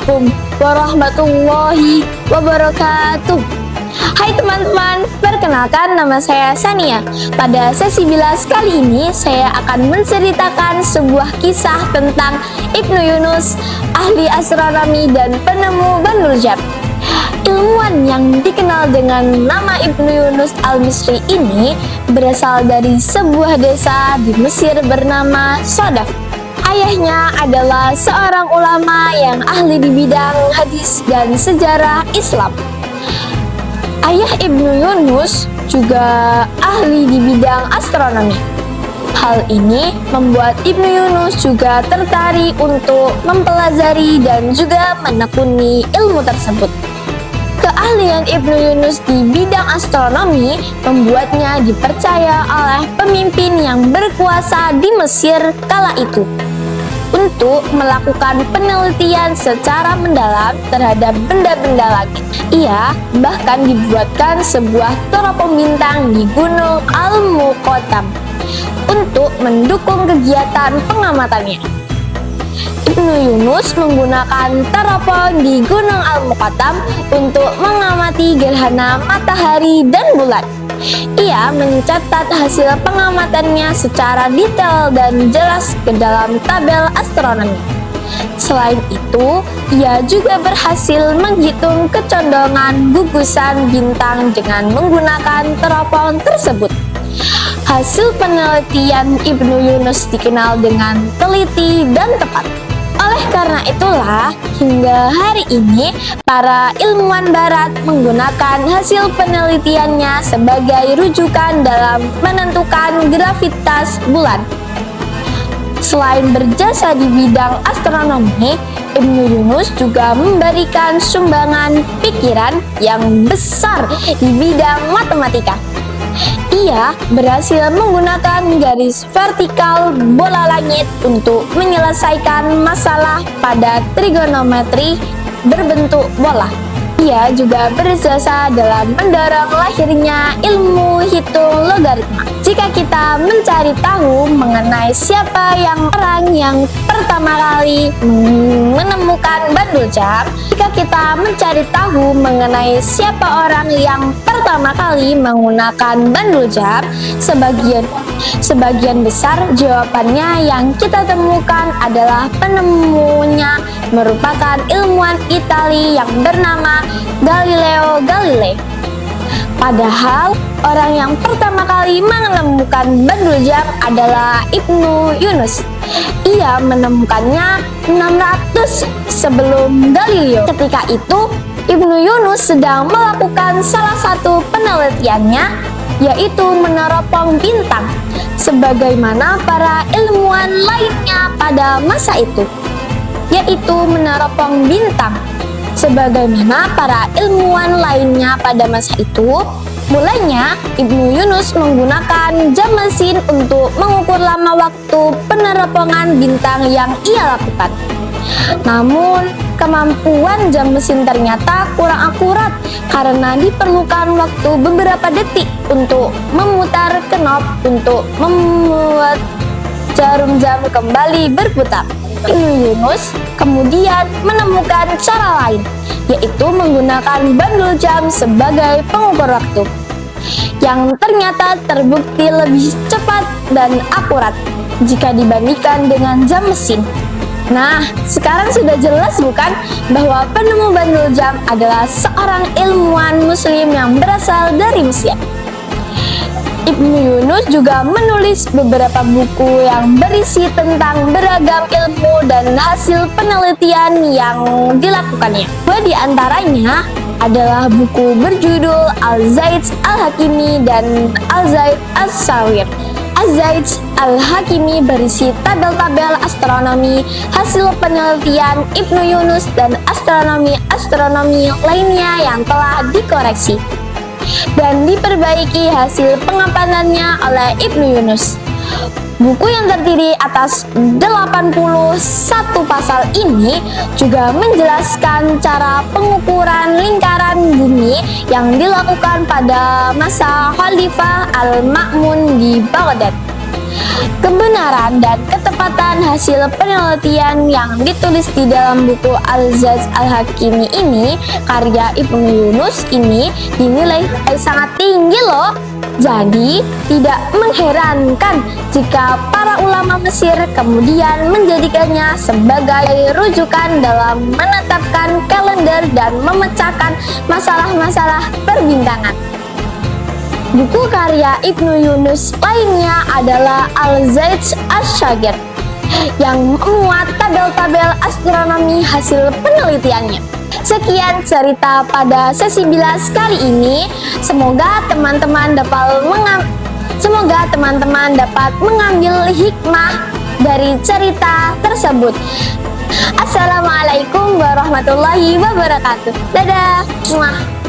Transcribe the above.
Assalamualaikum warahmatullahi wabarakatuh. Hai teman-teman, perkenalkan nama saya Sania. Pada sesi bilas kali ini saya akan menceritakan sebuah kisah tentang Ibnu Yunus, ahli astronomi dan penemu Bandul Jam. Ilmuwan yang dikenal dengan nama Ibnu Yunus al-Misri ini berasal dari sebuah desa di Mesir bernama Sodaf. Ayahnya adalah seorang ulama yang ahli di bidang hadis dan sejarah Islam. Ayah Ibnu Yunus juga ahli di bidang astronomi. Hal ini membuat Ibnu Yunus juga tertarik untuk mempelajari dan juga menekuni ilmu tersebut. Keahlian Ibnu Yunus di bidang astronomi membuatnya dipercaya oleh pemimpin yang berkuasa di Mesir kala itu untuk melakukan penelitian secara mendalam terhadap benda-benda langit. Ia bahkan dibuatkan sebuah teropong bintang di Gunung Al-Muqattam untuk mendukung kegiatan pengamatannya. Ibnu Yunus menggunakan teropong di Gunung Al-Muqattam untuk mengamati gerhana matahari dan bulan. Ia mencatat hasil pengamatannya secara detail dan jelas ke dalam tabel astronomi. Selain itu, ia juga berhasil menghitung kecondongan gugusan bintang dengan menggunakan teropong tersebut. Hasil penelitian Ibnu Yunus dikenal dengan teliti dan tepat. Oleh karena itulah, hingga hari ini para ilmuwan barat menggunakan hasil penelitiannya sebagai rujukan dalam menentukan gravitas bulan. Selain berjasa di bidang astronomi, Ibnu Yunus juga memberikan sumbangan pikiran yang besar di bidang matematika. Ia berhasil menggunakan garis vertikal bola langit untuk menyelesaikan masalah pada trigonometri berbentuk bola. Ia juga berjasa dalam mendorong lahirnya ilmu hitung logaritma. Jika kita mencari tahu mengenai siapa orang yang pertama kali menemukan bandul jam, jika kita mencari tahu mengenai siapa orang yang pertama kali menggunakan bandul jam, sebagian besar jawabannya yang kita temukan adalah penemunya merupakan ilmuwan Italia yang bernama Galileo Galilei. Padahal orang yang pertama kali menemukan bandul jam adalah Ibnu Yunus. Ia menemukannya 600 sebelum Galileo. Ketika itu, Ibnu Yunus sedang melakukan salah satu penelitiannya, yaitu meneropong bintang, sebagaimana para ilmuwan lainnya pada masa itu, yaitu meneropong bintang. Sebagaimana para ilmuwan lainnya pada masa itu, mulanya Ibnu Yunus menggunakan jam mesin untuk mengukur lama waktu peneropongan bintang yang ia lakukan. Namun, kemampuan jam mesin ternyata kurang akurat karena diperlukan waktu beberapa detik untuk memutar knob untuk membuat jarum jam kembali berputar. Ibnu Yunus kemudian menemukan cara lain, yaitu menggunakan bandul jam sebagai pengukur waktu, yang ternyata terbukti lebih cepat dan akurat jika dibandingkan dengan jam mesin. Nah, sekarang sudah jelas bukan bahwa penemu bandul jam adalah seorang ilmuwan muslim yang berasal dari Mesir. Ibnu Yunus juga menulis beberapa buku yang berisi tentang beragam ilmu dan hasil penelitian yang dilakukannya. Dua di antaranya adalah buku berjudul Al-Zaid Al-Hakimi dan Al-Zaid As-Sawir. Al-Zaid Al-Hakimi berisi tabel-tabel astronomi, hasil penelitian Ibnu Yunus dan astronomi lainnya yang telah dikoreksi dan diperbaiki hasil pengapalannya oleh Ibnu Yunus. Buku yang terdiri atas 81 pasal ini juga menjelaskan cara pengukuran lingkaran bumi yang dilakukan pada masa Khalifah Al-Ma'mun di Baghdad. Kebenaran dan ketepatan hasil penelitian yang ditulis di dalam buku Al-Zajj Al-Hakimi ini, karya Ibnu Yunus ini dinilai sangat tinggi loh. Jadi tidak mengherankan jika para ulama Mesir kemudian menjadikannya sebagai rujukan dalam menetapkan kalender dan memecahkan masalah-masalah perbintangan. Buku karya Ibnu Yunus lainnya adalah Al-Zajj Asy-Syaghir yang memuat tabel-tabel astronomi hasil penelitiannya. Sekian cerita pada sesi bilas kali ini. Semoga teman-teman dapat mengambil hikmah dari cerita tersebut. Assalamualaikum warahmatullahi wabarakatuh. Dadah. Muah.